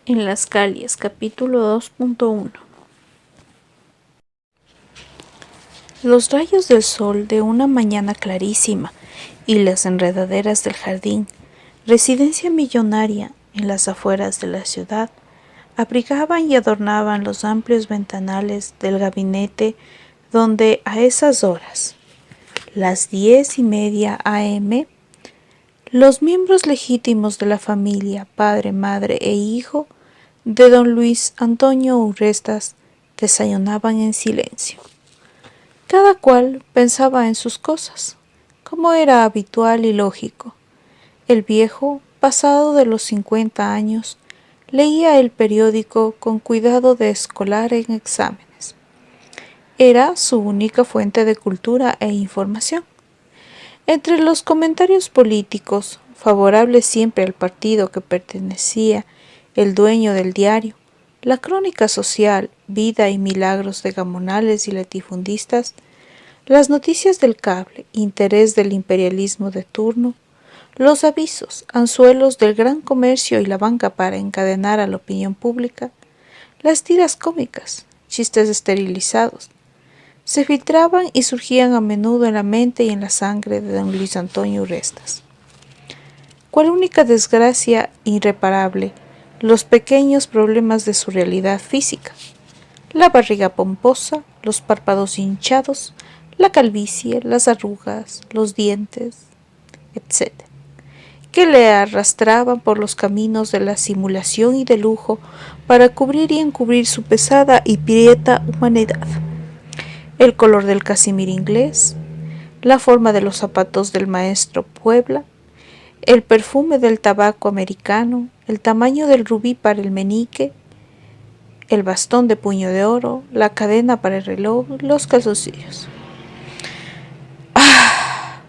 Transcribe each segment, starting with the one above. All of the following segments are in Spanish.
En las calles, capítulo 2.1. Los rayos del sol de una mañana clarísima y las enredaderas del jardín, residencia millonaria en las afueras de la ciudad, abrigaban y adornaban los amplios ventanales del gabinete donde a esas horas, las 10:30 a.m., los miembros legítimos de la familia, padre, madre e hijo de don Luis Antonio Urrestas, desayunaban en silencio. Cada cual pensaba en sus cosas, como era habitual y lógico. El viejo, pasado de los 50 años, leía el periódico con cuidado de escolar en exámenes. Era su única fuente de cultura e información. Entre los comentarios políticos, favorables siempre al partido que pertenecía el dueño del diario, la crónica social, vida y milagros de gamonales y latifundistas, las noticias del cable, interés del imperialismo de turno, los avisos, anzuelos del gran comercio y la banca para encadenar a la opinión pública, las tiras cómicas, chistes esterilizados, se filtraban y surgían a menudo en la mente y en la sangre de don Luis Antonio Urrestas. Cual única desgracia irreparable, los pequeños problemas de su realidad física, la barriga pomposa, los párpados hinchados, la calvicie, las arrugas, los dientes, etc., que le arrastraban por los caminos de la simulación y del lujo para cubrir y encubrir su pesada y prieta humanidad. El color del casimir inglés, la forma de los zapatos del maestro Puebla, el perfume del tabaco americano, el tamaño del rubí para el menique, el bastón de puño de oro, la cadena para el reloj, los calzoncillos. ¡Ah!,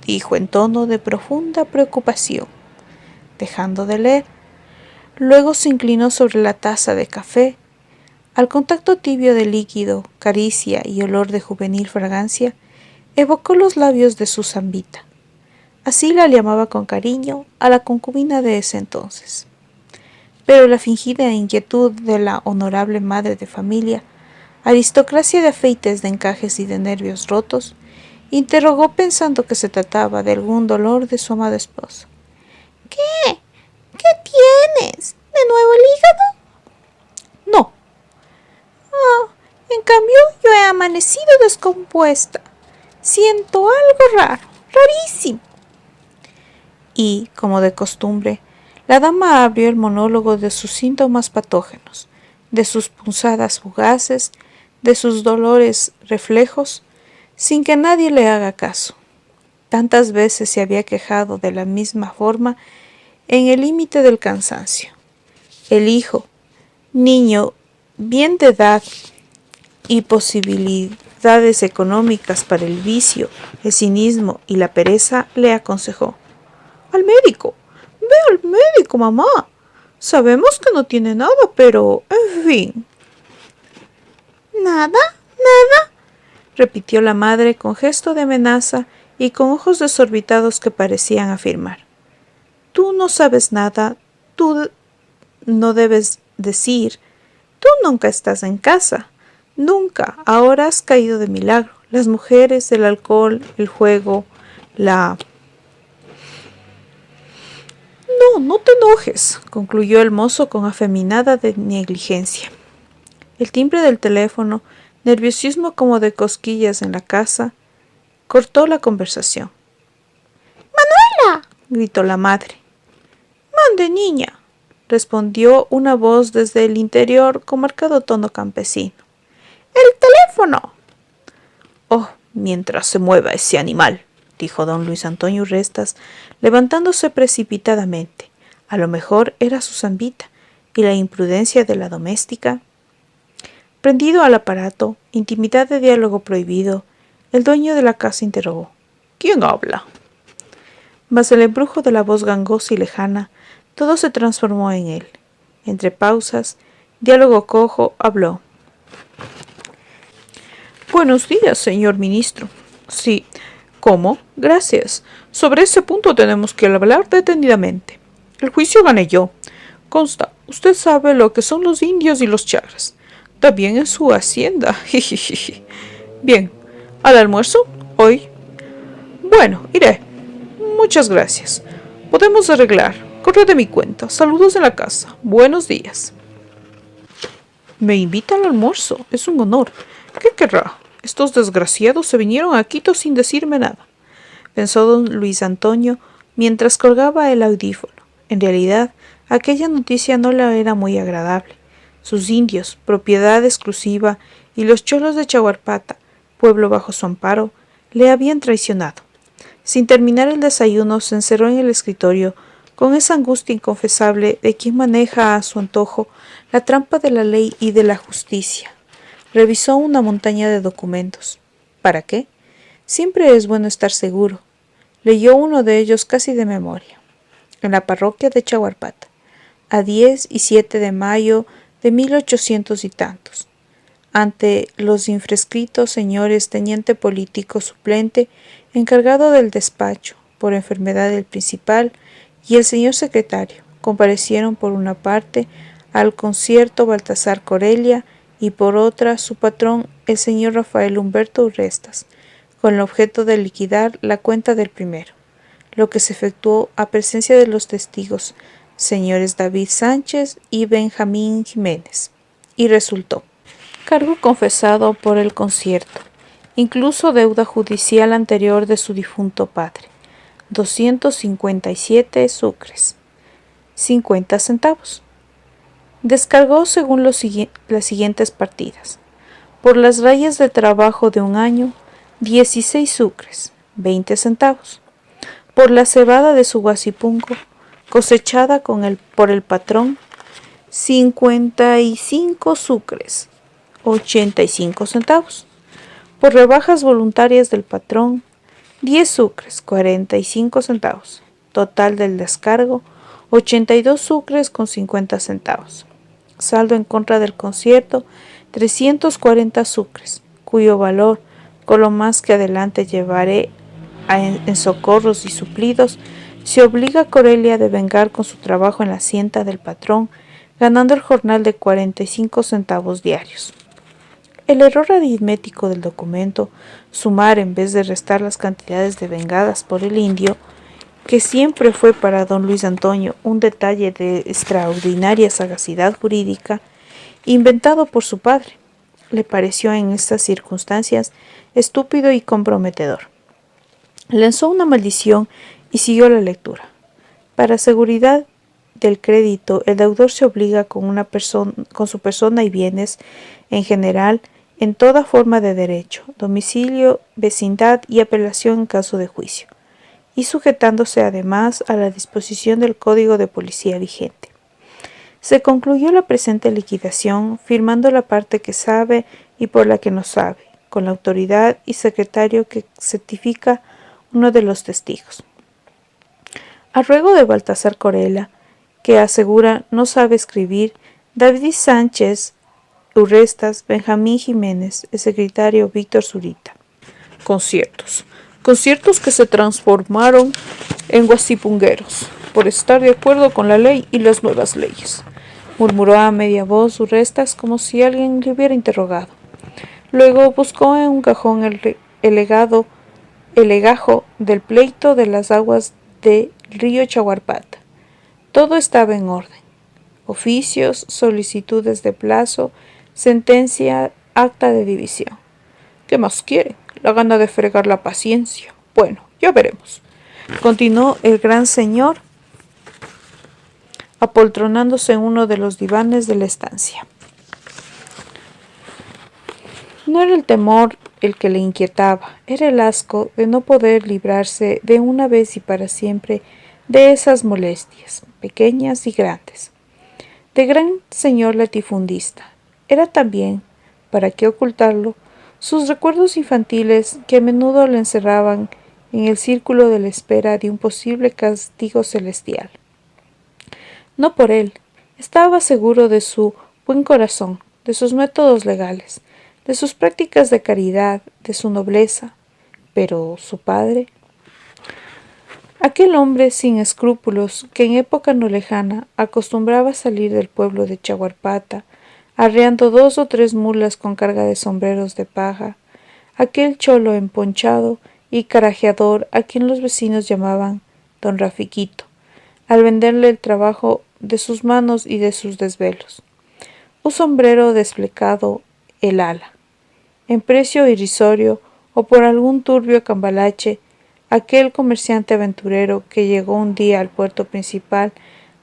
dijo en tono de profunda preocupación, dejando de leer. Luego se inclinó sobre la taza de café. Al contacto tibio del líquido, caricia y olor de juvenil fragancia, evocó los labios de su Zambita. Así la llamaba con cariño a la concubina de ese entonces. Pero la fingida inquietud de la honorable madre de familia, aristocracia de afeites, de encajes y de nervios rotos, interrogó pensando que se trataba de algún dolor de su amado esposo. ¿Qué? ¿Qué tienes? ¿De nuevo el hígado? No. Oh, en cambio yo he amanecido descompuesta. Siento algo raro, rarísimo. Y, como de costumbre, la dama abrió el monólogo de sus síntomas patógenos, de sus punzadas fugaces, de sus dolores reflejos, sin que nadie le haga caso. Tantas veces se había quejado de la misma forma en el límite del cansancio. El hijo, niño bien de edad y posibilidades económicas para el vicio, el cinismo y la pereza, le aconsejó: «Al médico, ve al médico, mamá. Sabemos que no tiene nada, pero, en fin». «¿Nada? ¿Nada?», repitió la madre con gesto de amenaza y con ojos desorbitados que parecían afirmar: «Tú no sabes nada, tú no debes decir, tú nunca estás en casa, nunca, ahora has caído de milagro. Las mujeres, el alcohol, el juego, la...». «No te enojes», concluyó el mozo con afeminada negligencia. El timbre del teléfono, nerviosismo como de cosquillas en la casa, cortó la conversación. «¡Manuela!», gritó la madre. «Mande, niña», respondió una voz desde el interior con marcado tono campesino. «¡El teléfono!». «Oh, mientras se mueva ese animal», dijo don Luis Antonio Urrestas, levantándose precipitadamente. A lo mejor era su Zambita, y la imprudencia de la doméstica. Prendido al aparato, intimidad de diálogo prohibido, el dueño de la casa interrogó: «¿Quién habla?». Mas el embrujo de la voz gangosa y lejana, todo se transformó en él. Entre pausas, diálogo cojo, habló: Buenos días, señor ministro. Sí, ¿cómo? Gracias. Sobre ese punto tenemos que hablar detenidamente. El juicio gané yo. Consta, usted sabe lo que son los indios y los chagras. También en su hacienda. Bien, ¿al almuerzo? Hoy. Bueno, iré. Muchas gracias. Podemos arreglar. Corre de mi cuenta. Saludos en la casa. Buenos días. Me invita al almuerzo. Es un honor. ¿Qué querrá? Estos desgraciados se vinieron a Quito sin decirme nada, pensó don Luis Antonio mientras colgaba el audífono. En realidad, aquella noticia no le era muy agradable. Sus indios, propiedad exclusiva, y los cholos de Chaguarpata, pueblo bajo su amparo, le habían traicionado. Sin terminar el desayuno, se encerró en el escritorio con esa angustia inconfesable de quien maneja a su antojo la trampa de la ley y de la justicia. Revisó una montaña de documentos. ¿Para qué? Siempre es bueno estar seguro. Leyó uno de ellos casi de memoria. En la parroquia de Chaguarpata, a 10 y 7 de mayo de 1800 y tantos. Ante los infrescritos señores teniente político suplente, encargado del despacho, por enfermedad del principal, y el señor secretario, comparecieron por una parte al concierto Baltasar Corelia, y por otra su patrón, el señor Rafael Humberto Urrestas, con el objeto de liquidar la cuenta del primero, lo que se efectuó a presencia de los testigos, señores David Sánchez y Benjamín Jiménez, y resultó cargo confesado por el concierto, incluso deuda judicial anterior de su difunto padre, 257 sucres, 50 centavos. Descargó según las siguientes partidas. Por las rayas de trabajo de un año, 16 sucres, 20 centavos. Por la cebada de su guasipunco, cosechada por el patrón, 55 sucres, 85 centavos. Por rebajas voluntarias del patrón, 10 sucres, 45 centavos. Total del descargo, 82 sucres con 50 centavos. Saldo en contra del concierto, 340 sucres, cuyo valor, con lo más que adelante llevaré en socorros y suplidos, se obliga a Corelia a devengar con su trabajo en la hacienda del patrón, ganando el jornal de 45 centavos diarios. El error aritmético del documento, sumar en vez de restar las cantidades devengadas por el indio, que siempre fue para don Luis Antonio un detalle de extraordinaria sagacidad jurídica, inventado por su padre, le pareció en estas circunstancias estúpido y comprometedor. Lanzó una maldición y siguió la lectura. Para seguridad del crédito, el deudor se obliga con su persona y bienes, en general, en toda forma de derecho, domicilio, vecindad y apelación en caso de juicio, y sujetándose además a la disposición del Código de Policía vigente. Se concluyó la presente liquidación firmando la parte que sabe y por la que no sabe, con la autoridad y secretario que certifica uno de los testigos. A ruego de Baltasar Corella, que asegura no sabe escribir, David Sánchez Urrestas, Benjamín Jiménez, el secretario Víctor Zurita. Conciertos que se transformaron en guasipungueros, por estar de acuerdo con la ley y las nuevas leyes, murmuró a media voz Urrestas como si alguien le hubiera interrogado. Luego buscó en un cajón el legajo del pleito de las aguas del río Chaguarpata. Todo estaba en orden. Oficios, solicitudes de plazo, sentencia, acta de división. ¿Qué más quiere? La gana de fregar la paciencia. Bueno, ya veremos. Continuó el gran señor, apoltronándose en uno de los divanes de la estancia. No era el temor el que le inquietaba, era el asco de no poder librarse de una vez y para siempre de esas molestias, pequeñas y grandes. De gran señor latifundista, era también, ¿para qué ocultarlo?, sus recuerdos infantiles que a menudo le encerraban en el círculo de la espera de un posible castigo celestial. No por él, estaba seguro de su buen corazón, de sus métodos legales, de sus prácticas de caridad, de su nobleza. Pero su padre, aquel hombre sin escrúpulos que en época no lejana acostumbraba a salir del pueblo de Chaguarpata, arreando 2 o 3 mulas con carga de sombreros de paja, aquel cholo emponchado y carajeador a quien los vecinos llamaban don Rafiquito, al venderle el trabajo de sus manos y de sus desvelos. Un sombrero desplecado el ala, en precio irrisorio o por algún turbio cambalache, aquel comerciante aventurero que llegó un día al puerto principal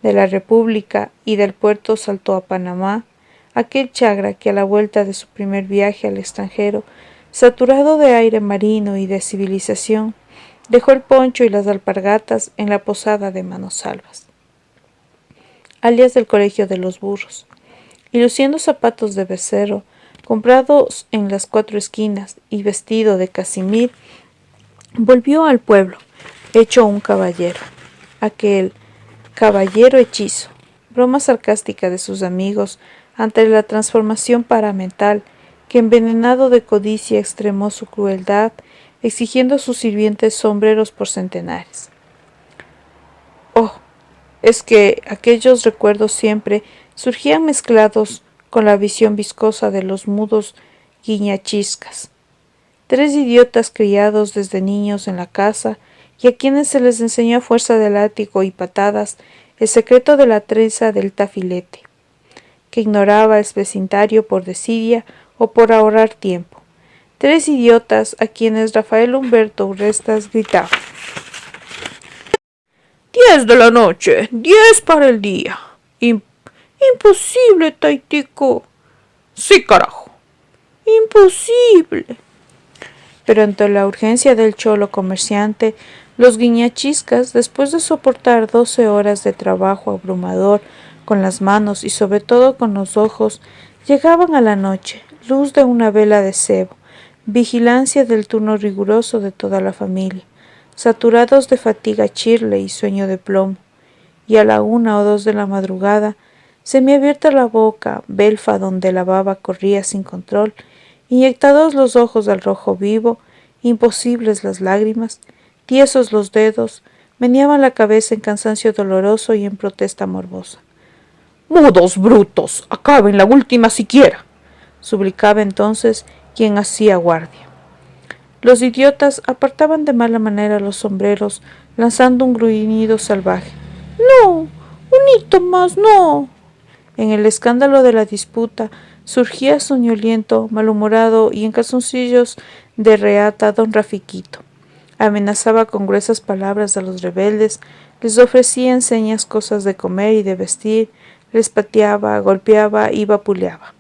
de la República y del puerto saltó a Panamá, aquel chagra que a la vuelta de su primer viaje al extranjero, saturado de aire marino y de civilización, dejó el poncho y las alpargatas en la posada de Manosalvas, alias del Colegio de los Burros, y luciendo zapatos de becerro, comprados en las 4 esquinas y vestido de casimir, volvió al pueblo, hecho un caballero, aquel caballero hechizo, broma sarcástica de sus amigos ante la transformación paramental que envenenado de codicia extremó su crueldad, exigiendo a sus sirvientes sombreros por centenares. Oh, es que aquellos recuerdos siempre surgían mezclados con la visión viscosa de los mudos guiñachiscas, 3 idiotas criados desde niños en la casa y a quienes se les enseñó a fuerza de látigo y patadas el secreto de la trenza del tafilete, que ignoraba el vecindario por desidia o por ahorrar tiempo. 3 idiotas a quienes Rafael Humberto Urrestas gritaba: 10 de la noche, 10 para el día. Imposible, Taitico. Sí, carajo. Imposible. Pero ante la urgencia del cholo comerciante, los guiñachiscas, después de soportar 12 horas de trabajo abrumador con las manos y sobre todo con los ojos, llegaban a la noche, luz de una vela de cebo, vigilancia del turno riguroso de toda la familia, saturados de fatiga chirle y sueño de plomo, y a la 1 o 2 de la madrugada, semiabierta la boca, belfa donde la baba corría sin control, inyectados los ojos al rojo vivo, imposibles las lágrimas, tiesos los dedos, meneaban la cabeza en cansancio doloroso y en protesta morbosa. —¡Mudos brutos! ¡Acaben la última siquiera! —suplicaba entonces quien hacía guardia. Los idiotas apartaban de mala manera los sombreros, lanzando un gruñido salvaje. —¡No! ¡Un hito más, no! En el escándalo de la disputa surgía soñoliento, malhumorado y en calzoncillos de reata don Rafiquito. Amenazaba con gruesas palabras a los rebeldes, les ofrecía en señas cosas de comer y de vestir, les pateaba, golpeaba y vapuleaba.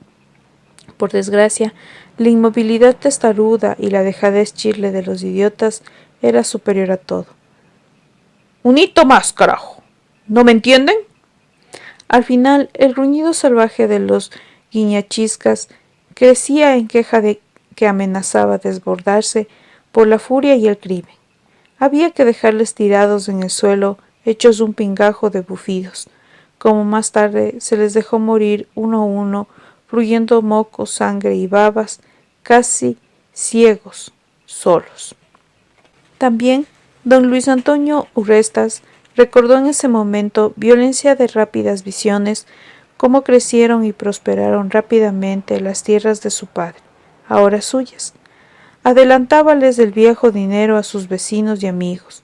Por desgracia, la inmovilidad testaruda y la dejadez chirle de los idiotas era superior a todo. —¡Un hito más, carajo! ¿No me entienden? Al final, el gruñido salvaje de los guiñachiscas crecía en queja de que amenazaba desbordarse por la furia y el crimen. Había que dejarles tirados en el suelo, hechos un pingajo de bufidos, como más tarde se les dejó morir uno a uno, fluyendo moco, sangre y babas, casi ciegos, solos. También don Luis Antonio Urrestas recordó en ese momento, violencia de rápidas visiones, cómo crecieron y prosperaron rápidamente las tierras de su padre, ahora suyas. Adelantábales el viejo dinero a sus vecinos y amigos,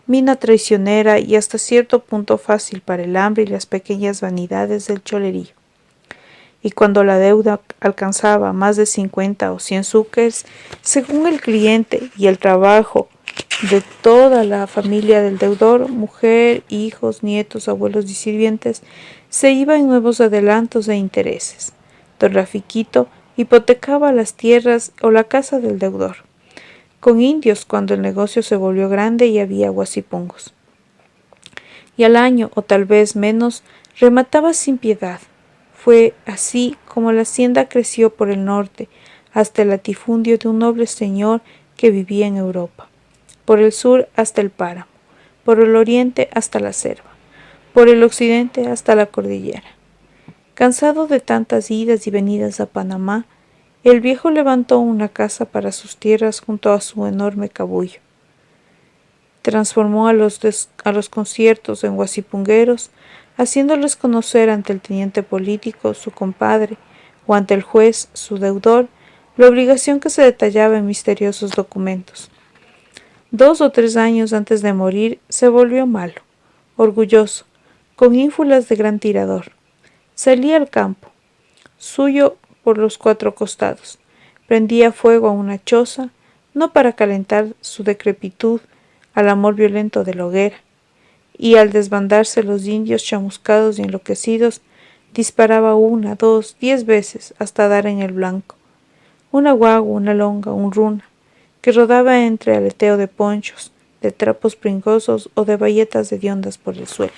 mina traicionera y hasta cierto punto fácil para el hambre y las pequeñas vanidades del cholerío. Y cuando la deuda alcanzaba más de 50 o 100 zúqueres, según el cliente y el trabajo de toda la familia del deudor, mujer, hijos, nietos, abuelos y sirvientes, se iba en nuevos adelantos e intereses. Don Rafiquito hipotecaba las tierras o la casa del deudor, con indios cuando el negocio se volvió grande y había guasipungos. Y al año, o tal vez menos, remataba sin piedad. Fue así como la hacienda creció por el norte, hasta el latifundio de un noble señor que vivía en Europa, por el sur hasta el páramo, por el oriente hasta la selva, por el occidente hasta la cordillera. Cansado de tantas idas y venidas a Panamá, el viejo levantó una casa para sus tierras junto a su enorme cabullo. Transformó a los conciertos en guasipungueros, haciéndoles conocer ante el teniente político, su compadre, o ante el juez, su deudor, la obligación que se detallaba en misteriosos documentos. 2 o 3 años antes de morir se volvió malo, orgulloso, con ínfulas de gran tirador. Salía al campo, suyo por los 4 costados, prendía fuego a una choza, no para calentar su decrepitud al amor violento de la hoguera, y al desbandarse los indios chamuscados y enloquecidos, disparaba 1, 2, 10 veces hasta dar en el blanco. Una guagua, una longa, un runa, que rodaba entre aleteo de ponchos, de trapos pringosos o de bayetas hediondas por el suelo.